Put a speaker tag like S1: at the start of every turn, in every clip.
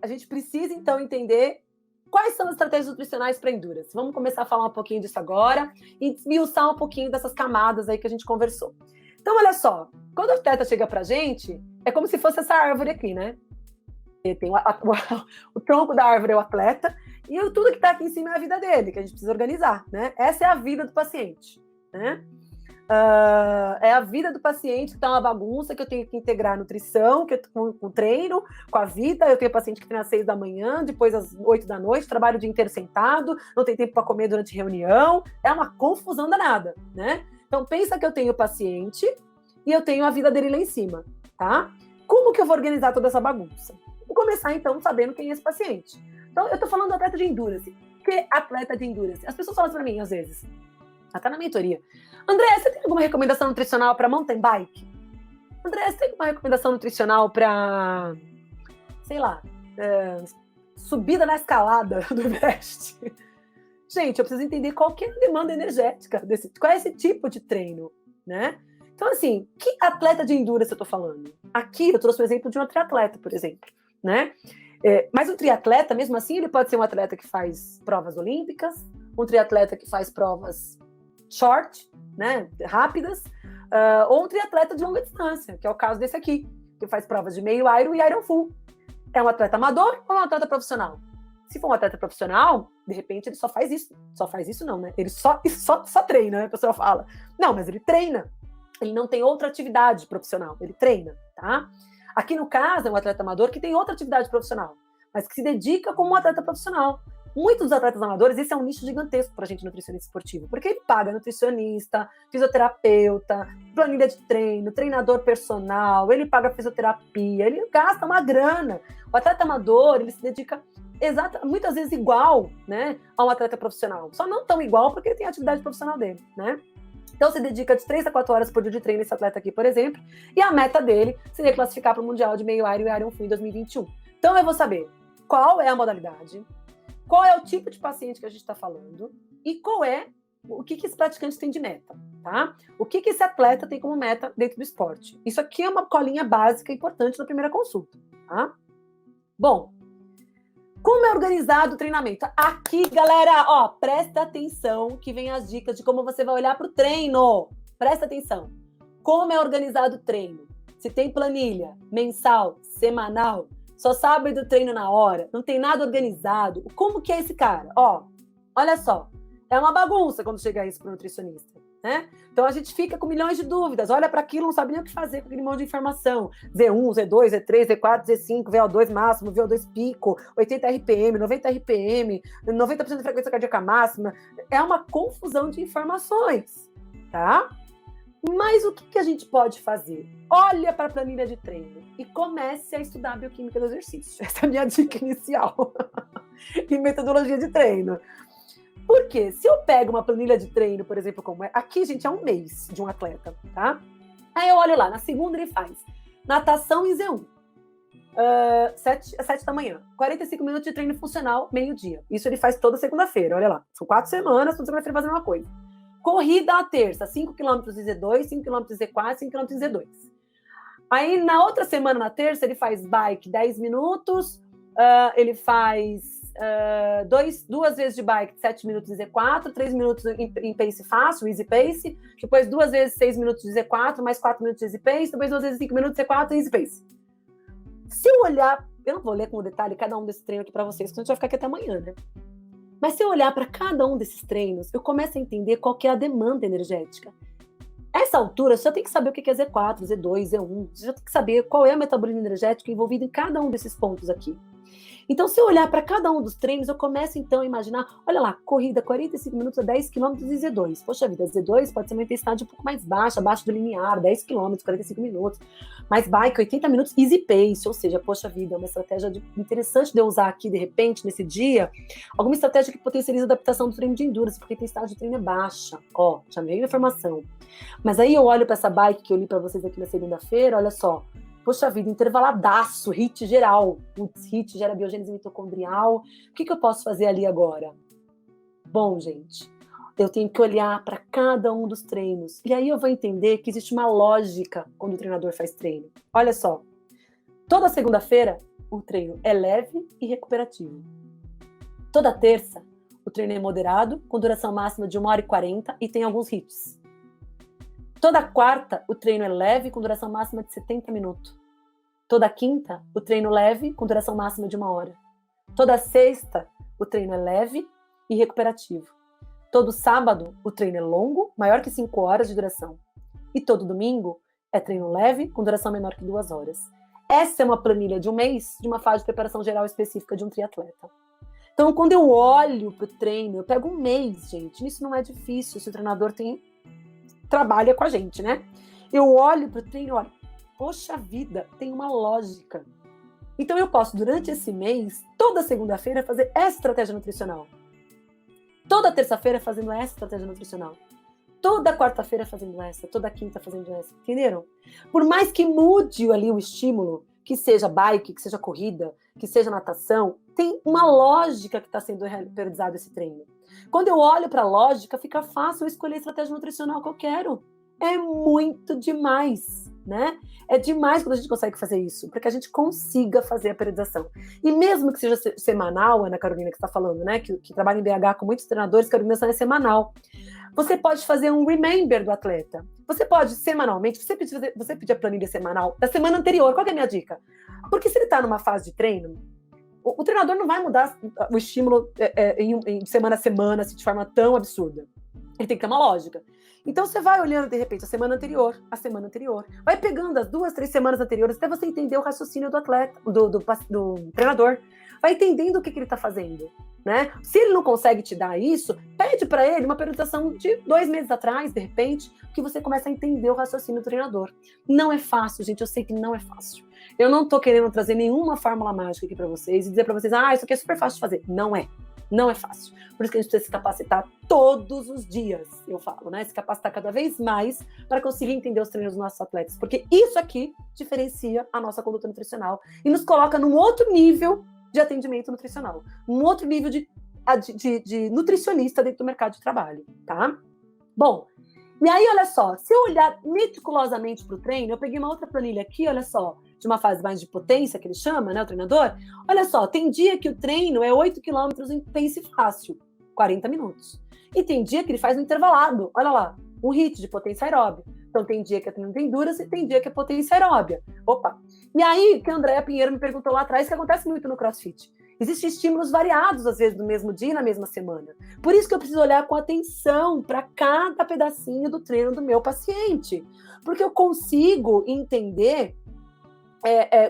S1: A gente precisa, então, entender quais são as estratégias nutricionais para endurance. Vamos começar a falar um pouquinho disso agora e esmiuçar um pouquinho dessas camadas aí que a gente conversou. Então, olha só, quando o atleta chega pra gente, é como se fosse essa árvore aqui, né? Tem o tronco da árvore é o atleta e tudo que está aqui em cima é a vida dele, que a gente precisa organizar, né? Essa é a vida do paciente, né? É a vida do paciente que está uma bagunça, que eu tenho que integrar a nutrição, com o treino, com a vida. Eu tenho paciente que treina às 6 da manhã, depois às 8 da noite, trabalha o dia inteiro sentado, não tem tempo para comer durante reunião. É uma confusão danada, né? Então, pensa que eu tenho o paciente e eu tenho a vida dele lá em cima, tá? Como que eu vou organizar toda essa bagunça? Vou começar, então, sabendo quem é esse paciente. Então, eu estou falando do atleta de endurance. O que é atleta de endurance? As pessoas falam para mim, às vezes, até na mentoria: André, você tem alguma recomendação nutricional para mountain bike? André, você tem alguma recomendação nutricional para, sei lá, subida na escalada do Everest? Gente, eu preciso entender qual que é a demanda energética qual é esse tipo de treino, né? Então, assim, que atleta de endurance eu estou falando? Aqui eu trouxe o exemplo de um triatleta, por exemplo, né? Mas o triatleta, mesmo assim, ele pode ser um atleta que faz provas olímpicas, um triatleta que faz provas short, né, rápidas, ou um triatleta de longa distância, que é o caso desse aqui, que faz provas de meio Iron e Iron Full. É um atleta amador ou um atleta profissional? Se for um atleta profissional, de repente ele só faz isso. Só faz isso não, né? Ele só treina, né? A pessoa fala. Não, mas ele treina. Ele não tem outra atividade profissional. Ele treina, tá? Aqui no caso é um atleta amador que tem outra atividade profissional, mas que se dedica como um atleta profissional. Muitos dos atletas amadores, esse é um nicho gigantesco para a gente nutricionista esportivo, porque ele paga nutricionista, fisioterapeuta, planilha de treino, treinador personal, ele paga fisioterapia, ele gasta uma grana. O atleta amador, ele se dedica muitas vezes igual, né, a um atleta profissional, só não tão igual porque ele tem a atividade profissional dele, né? Então, se dedica de 3 a 4 horas por dia de treino esse atleta aqui, por exemplo, e a meta dele seria classificar para o Mundial de Meio Iron e Iron Full em 2021. Então, eu vou saber qual é a modalidade, qual é o tipo de paciente que a gente está falando e o que esse praticante tem de meta, tá? O que esse atleta tem como meta dentro do esporte. Isso aqui é uma colinha básica importante na primeira consulta, tá? Bom, como é organizado o treinamento? Aqui, galera, ó, presta atenção que vem as dicas de como você vai olhar para o treino. Presta atenção. Como é organizado o treino? Se tem planilha, mensal, semanal, só sabe do treino na hora, não tem nada organizado. Como que é esse cara? Ó, olha só, é uma bagunça quando chega isso para o nutricionista, né? Então a gente fica com milhões de dúvidas, olha para aquilo, não sabe nem o que fazer com aquele monte de informação. Z1, Z2, Z3, Z4, Z5, VO2 máximo, VO2 pico, 80 RPM, 90 RPM, 90% de frequência cardíaca máxima. É uma confusão de informações, tá? Mas o que a gente pode fazer? Olha para a planilha de treino e comece a estudar a bioquímica do exercício. Essa é a minha dica inicial. E metodologia de treino. Por quê? Se eu pego uma planilha de treino, por exemplo, como aqui, gente, é um mês de um atleta, tá? Aí eu olho lá, na segunda ele faz natação em Z1, 7 da manhã, 45 minutos de treino funcional, meio-dia. Isso ele faz toda segunda-feira, olha lá. São 4 semanas, toda segunda-feira fazendo uma coisa. Corrida à terça, 5 km em Z2, 5 km em Z4, 5 km em Z2. Aí, na outra semana, na terça, ele faz bike 10 minutos, ele faz 2 vezes de bike, 7 minutos em Z4, 3 minutos em pace fácil, easy pace, depois 2 vezes 6 minutos de Z4, mais 4 minutos de easy pace, depois 2 vezes 5 minutos de Z4 e easy pace. Se eu olhar, eu não vou ler com detalhe cada um desses treinos aqui para vocês, porque a gente vai ficar aqui até amanhã, né? Mas se eu olhar para cada um desses treinos, eu começo a entender qual que é a demanda energética. Essa altura, você já tem que saber o que é Z4, Z2, Z1, você já tem que saber qual é o metabolismo energético envolvido em cada um desses pontos aqui. Então, se eu olhar para cada um dos treinos, eu começo, então, a imaginar, olha lá, corrida 45 minutos a 10 km e Z2. Poxa vida, Z2 pode ser uma intensidade um pouco mais baixa, abaixo do linear, 10 km, 45 minutos. Mais bike, 80 minutos, easy pace, ou seja, poxa vida, é uma estratégia interessante de eu usar aqui, de repente, nesse dia, alguma estratégia que potencializa a adaptação do treino de endurance, porque a intensidade de treino é baixa. Ó, já me veio a informação. Mas aí eu olho para essa bike que eu li para vocês aqui na segunda-feira, olha só, poxa vida, intervaladaço, HIIT geral. Putz, HIIT gera biogênese mitocondrial. O que eu posso fazer ali agora? Bom, gente, eu tenho que olhar para cada um dos treinos. E aí eu vou entender que existe uma lógica quando o treinador faz treino. Olha só, toda segunda-feira o treino é leve e recuperativo. Toda terça, o treino é moderado, com duração máxima de 1h40 e tem alguns hits. Toda quarta, o treino é leve, com duração máxima de 70 minutos. Toda quinta, o treino leve, com duração máxima de 1 hora. Toda sexta, o treino é leve e recuperativo. Todo sábado, o treino é longo, maior que 5 horas de duração. E todo domingo, é treino leve, com duração menor que 2 horas. Essa é uma planilha de um mês, de uma fase de preparação geral específica de um triatleta. Então, quando eu olho para o treino, eu pego um mês, gente. Isso não é difícil, se o treinador trabalha com a gente, né? Eu olho para o treino e olho, poxa vida, tem uma lógica. Então, eu posso, durante esse mês, toda segunda-feira, fazer essa estratégia nutricional. Toda terça-feira, fazendo essa estratégia nutricional. Toda quarta-feira, fazendo essa. Toda quinta, fazendo essa. Entenderam? Por mais que mude ali o estímulo, que seja bike, que seja corrida, que seja natação, tem uma lógica que está sendo periodizado esse treino. Quando eu olho para a lógica, fica fácil eu escolher a estratégia nutricional que eu quero. É muito demais, né? É demais quando a gente consegue fazer isso, para que a gente consiga fazer a periodização. E mesmo que seja semanal, Ana Carolina, que está falando, né? Que trabalha em BH com muitos treinadores, que a organização é semanal. Você pode fazer um remember do atleta. Você pode, semanalmente, você pedir a planilha semanal da semana anterior. Qual que é a minha dica? Porque se ele está numa fase de treino, o treinador não vai mudar o estímulo em semana a semana, assim, de forma tão absurda. Ele tem que ter uma lógica. Então, você vai olhando, de repente, a semana anterior, vai pegando as 2, 3 semanas anteriores, até você entender o raciocínio do atleta, do treinador. Vai entendendo o que ele está fazendo, né? Se ele não consegue te dar isso, pede para ele uma periodização de 2 meses atrás, de repente, que você começa a entender o raciocínio do treinador. Não é fácil, gente, eu sei que não é fácil. Eu não tô querendo trazer nenhuma fórmula mágica aqui para vocês e dizer para vocês, isso aqui é super fácil de fazer. Não é. Não é fácil. Por isso que a gente precisa se capacitar todos os dias, eu falo, né? Se capacitar cada vez mais para conseguir entender os treinos dos nossos atletas. Porque isso aqui diferencia a nossa conduta nutricional e nos coloca num outro nível de atendimento nutricional. Um outro nível de nutricionista dentro do mercado de trabalho, tá? Bom, e aí, olha só, se eu olhar meticulosamente para o treino, eu peguei uma outra planilha aqui, olha só, de uma fase mais de potência, que ele chama, né, o treinador. Olha só, tem dia que o treino é 8 km em pace fácil, 40 minutos. E tem dia que ele faz um intervalado, olha lá, um HIIT de potência aeróbia. Então tem dia que é treino de endurance e tem dia que é potência aeróbia. Opa! E aí, que a Andréa Pinheiro me perguntou lá atrás, que acontece muito no CrossFit. Existem estímulos variados, às vezes, no mesmo dia e na mesma semana. Por isso que eu preciso olhar com atenção para cada pedacinho do treino do meu paciente. Porque eu consigo entender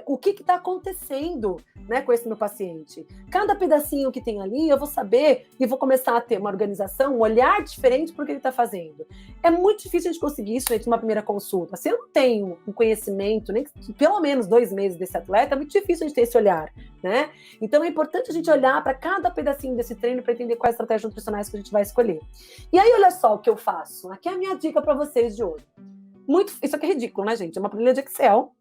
S1: o que está acontecendo, né, com esse meu paciente. Cada pedacinho que tem ali, eu vou saber e vou começar a ter uma organização, um olhar diferente para o que ele está fazendo. É muito difícil a gente conseguir isso, gente, numa primeira consulta. Se eu não tenho um conhecimento, nem pelo menos 2 meses desse atleta, é muito difícil a gente ter esse olhar, né? Então é importante a gente olhar para cada pedacinho desse treino para entender quais estratégias nutricionais que a gente vai escolher. E aí, olha só o que eu faço. Aqui é a minha dica para vocês de hoje. Isso aqui é ridículo, né, gente? É uma planilha de Excel,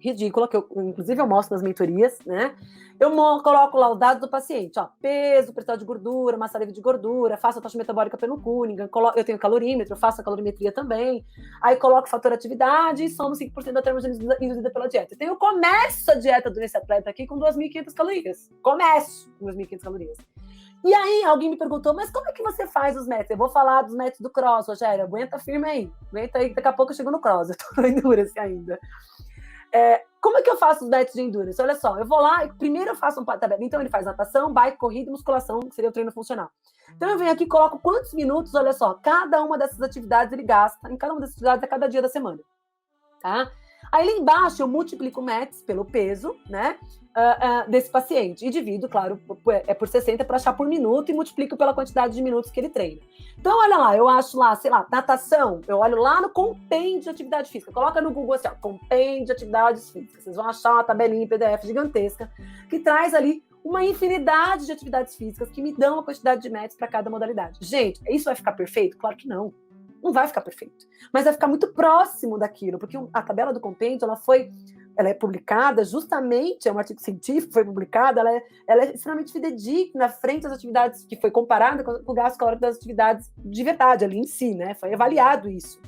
S1: ridícula, que inclusive eu mostro nas mentorias, né? Eu coloco lá os dados do paciente, ó, peso, percentual de gordura, massa livre de gordura, faço a taxa metabólica pelo Cunningham, eu tenho calorímetro, eu faço a calorimetria também, aí coloco o fator atividade e somo 5% da termogênese induzida pela dieta. Então eu começo a dieta desse atleta aqui com 2.500 calorias. Começo com 2.500 calorias. E aí alguém me perguntou, mas como é que você faz os métodos? Eu vou falar dos métodos do cross, Rogério, aguenta firme aí, daqui a pouco eu chego no cross, eu tô no endurance ainda. Como é que eu faço os métodos de endurance? Olha só, eu vou lá e primeiro eu faço tabela. Então ele faz natação, bike, corrida e musculação, que seria o treino funcional. Então eu venho aqui e coloco quantos minutos, olha só, cada uma dessas atividades ele gasta, em cada uma dessas atividades a cada dia da semana, tá? Aí lá embaixo eu multiplico o METs pelo peso, né, desse paciente e divido, claro, por 60 para achar por minuto e multiplico pela quantidade de minutos que ele treina. Então, olha lá, eu acho lá, sei lá, natação, eu olho lá no compêndio de atividade física. Coloca no Google assim, ó, compêndio de atividades físicas. Vocês vão achar uma tabelinha em PDF gigantesca que traz ali uma infinidade de atividades físicas que me dão a quantidade de METs para cada modalidade. Gente, isso vai ficar perfeito? Claro que não. Não vai ficar perfeito. Mas vai ficar muito próximo daquilo, porque a tabela do compêndio, ela é publicada justamente, é um artigo científico, foi publicado, ela é extremamente fidedigna frente às atividades, que foi comparada com o gasto calórico das atividades de verdade, ali em si, né? Foi avaliado isso.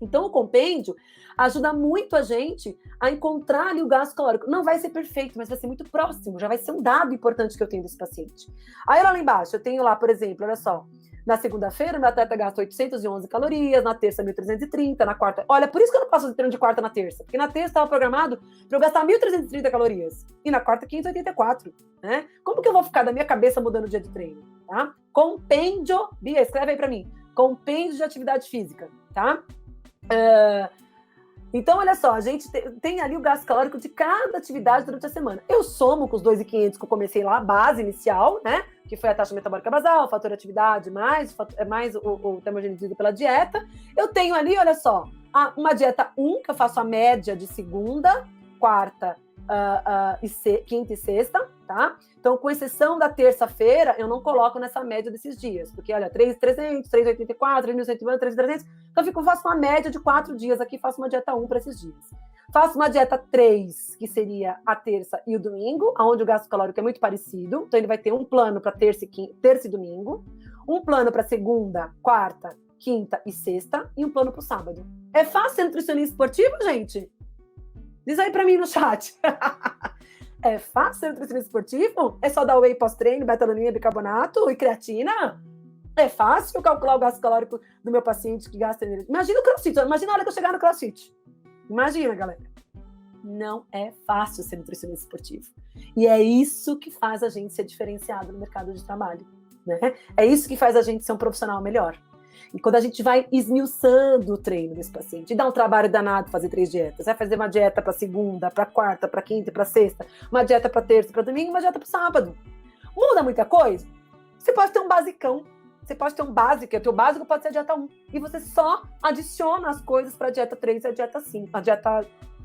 S1: Então, o compêndio ajuda muito a gente a encontrar ali o gasto calórico. Não vai ser perfeito, mas vai ser muito próximo. Já vai ser um dado importante que eu tenho desse paciente. Aí, lá embaixo, eu tenho lá, por exemplo, olha só. Na segunda-feira, meu atleta gasta 811 calorias, na terça, 1.330, na quarta... Olha, por isso que eu não posso fazer treino de quarta na terça. Porque na terça estava programado para eu gastar 1.330 calorias. E na quarta, 584. Né? Como que eu vou ficar da minha cabeça mudando o dia de treino? Tá? Compêndio... Bia, escreve aí para mim. Compêndio de atividade física, tá? Então, olha só, a gente tem ali o gasto calórico de cada atividade durante a semana. Eu somo com os 2.500 que eu comecei lá, a base inicial, né? Que foi a taxa metabólica basal, o fator de atividade, mais o termogênico pela dieta. Eu tenho ali, olha só, uma dieta 1, que eu faço a média de segunda, quarta, quinta e sexta, tá? Então, com exceção da terça-feira, eu não coloco nessa média desses dias, porque, olha, 3.300, 3.084, 3.150, 3.300, então eu faço uma média de 4 dias aqui, faço uma dieta 1 para esses dias. Faço uma dieta 3, que seria a terça e o domingo, onde o gasto calórico é muito parecido, então ele vai ter um plano para terça e domingo, um plano para segunda, quarta, quinta e sexta, e um plano para o sábado. É fácil ser nutricionista esportivo, gente? Diz aí para mim no chat. É fácil ser nutricionista esportivo? É só dar whey pós-treino, beta-alanina, bicarbonato e creatina? É fácil calcular o gasto calórico do meu paciente que gasta energia? Imagina o crossfit, imagina a hora que eu chegar no crossfit. Imagina, galera. Não é fácil ser nutricionista esportivo. E é isso que faz a gente ser diferenciado no mercado de trabalho, né? É isso que faz a gente ser um profissional melhor. E quando a gente vai esmiuçando o treino desse paciente, e dá um trabalho danado fazer 3 dietas, vai fazer uma dieta para segunda, para quarta, para quinta e para sexta, uma dieta para terça, para domingo, uma dieta para sábado. Muda muita coisa? Você pode ter um basicão, você pode ter um básico, o teu básico pode ser a dieta 1, e você só adiciona as coisas para a dieta 3 e a dieta 5,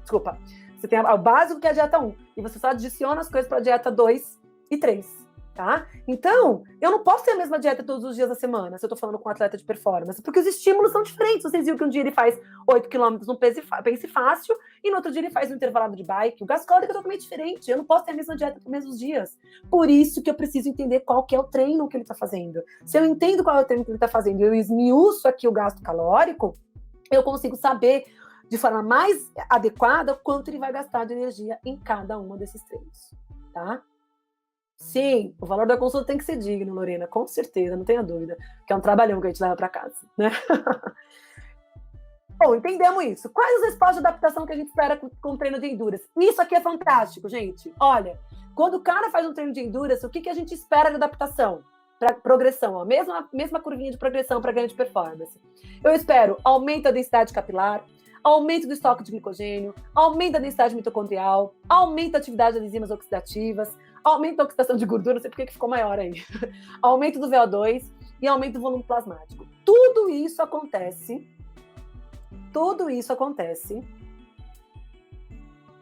S1: desculpa, você tem o básico que é a dieta 1, e você só adiciona as coisas para a dieta 2 e 3. Tá? Então, eu não posso ter a mesma dieta todos os dias da semana, se eu tô falando com um atleta de performance, porque os estímulos são diferentes. Vocês viram que um dia ele faz 8 km no pace fácil, e no outro dia ele faz um intervalado de bike. O gasto calórico é totalmente diferente. Eu não posso ter a mesma dieta nos mesmos dias. Por isso que eu preciso entender qual que é o treino que ele tá fazendo. Se eu entendo qual é o treino que ele tá fazendo e eu esmiuço aqui o gasto calórico, eu consigo saber de forma mais adequada quanto ele vai gastar de energia em cada uma desses treinos, tá? Sim, o valor da consulta tem que ser digno, Lorena, com certeza, não tenha dúvida, que é um trabalhão que a gente leva para casa, né? Bom, entendemos isso. Quais as respostas de adaptação que a gente espera com o treino de endurance? Isso aqui é fantástico, gente. Olha, quando o cara faz um treino de endurance, o que a gente espera de adaptação? Para progressão, ó, mesma curvinha de progressão para ganho de performance. Eu espero aumento da densidade capilar, aumento do estoque de glicogênio, aumento da densidade mitocondrial, aumento da atividade das enzimas oxidativas, aumento da oxidação de gordura, não sei por que ficou maior aí, aumento do VO2 e aumento do volume plasmático. Tudo isso acontece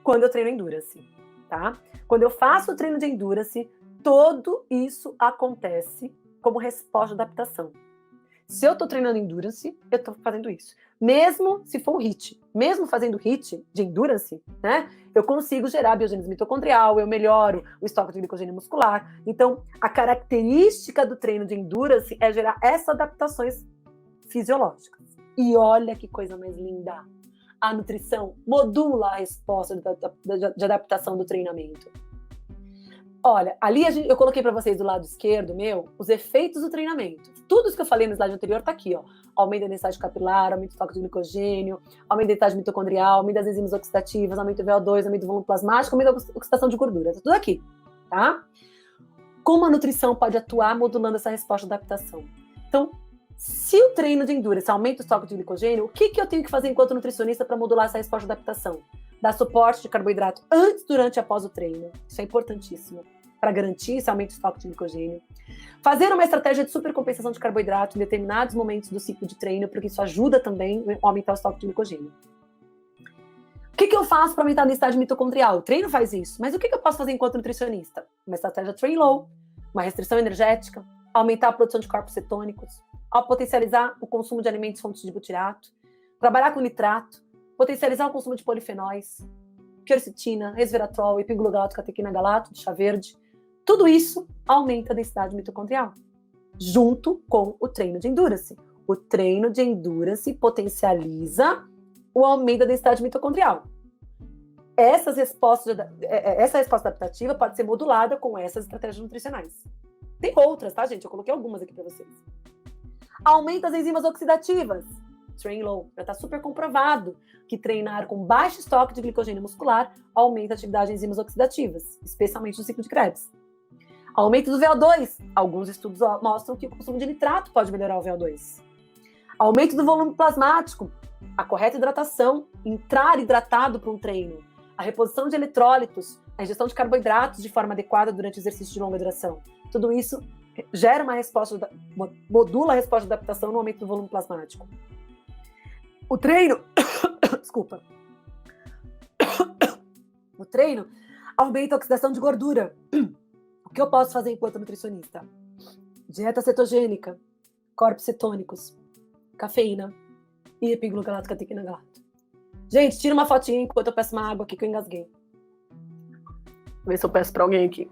S1: quando eu treino endurance, tá? Quando eu faço o treino de endurance, tudo isso acontece como resposta de adaptação. Se eu tô treinando endurance, eu tô fazendo isso. Mesmo se for um HIIT, mesmo fazendo HIIT de endurance, né? Eu consigo gerar biogênese mitocondrial, eu melhoro o estoque de glicogênio muscular. Então, a característica do treino de endurance é gerar essas adaptações fisiológicas. E olha que coisa mais linda! A nutrição modula a resposta de adaptação do treinamento. Olha, ali eu coloquei para vocês do lado esquerdo os efeitos do treinamento. Tudo isso que eu falei no slide anterior tá aqui, ó. Aumento da densidade capilar, aumento do estoque de glicogênio, aumento da densidade mitocondrial, aumento das enzimas oxidativas, aumento do VO2, aumento do volume plasmático, aumento da oxidação de gordura. Tá tudo aqui, tá? Como a nutrição pode atuar modulando essa resposta de adaptação? Então, se o treino de endurance aumenta o estoque de glicogênio, o que eu tenho que fazer enquanto nutricionista para modular essa resposta de adaptação? Dar suporte de carboidrato antes, durante e após o treino. Isso é importantíssimo para garantir esse aumento do estoque de glicogênio. Fazer uma estratégia de supercompensação de carboidrato em determinados momentos do ciclo de treino, porque isso ajuda também a aumentar o estoque de glicogênio. O que eu faço para aumentar a densidade mitocondrial? O treino faz isso, mas o que eu posso fazer enquanto nutricionista? Uma estratégia train low, uma restrição energética, aumentar a produção de corpos cetônicos, potencializar o consumo de alimentos fontes de butirato, trabalhar com nitrato, potencializar o consumo de polifenóis, quercetina, resveratrol, epiglutamate, catequina galato, chá verde. Tudo isso aumenta a densidade mitocondrial, junto com o treino de endurance. O treino de endurance potencializa o aumento da densidade mitocondrial. Essa resposta adaptativa pode ser modulada com essas estratégias nutricionais. Tem outras, tá, gente? Eu coloquei algumas aqui para vocês. Aumenta as enzimas oxidativas. Train low. Já está super comprovado que treinar com baixo estoque de glicogênio muscular aumenta a atividade de enzimas oxidativas, especialmente no ciclo de Krebs. Aumento do VO2. Alguns estudos mostram que o consumo de nitrato pode melhorar o VO2. Aumento do volume plasmático. A correta hidratação, entrar hidratado para um treino. A reposição de eletrólitos, a ingestão de carboidratos de forma adequada durante o exercício de longa duração. Tudo isso gera uma resposta, modula a resposta de adaptação no aumento do volume plasmático. O treino, desculpa. O treino aumenta a oxidação de gordura. O que eu posso fazer enquanto nutricionista? Dieta cetogênica, corpos cetônicos, cafeína e epiglucalato catequinagalato. Gente, tira uma fotinha enquanto eu peço uma água aqui que eu engasguei. Vou ver se eu peço pra alguém aqui.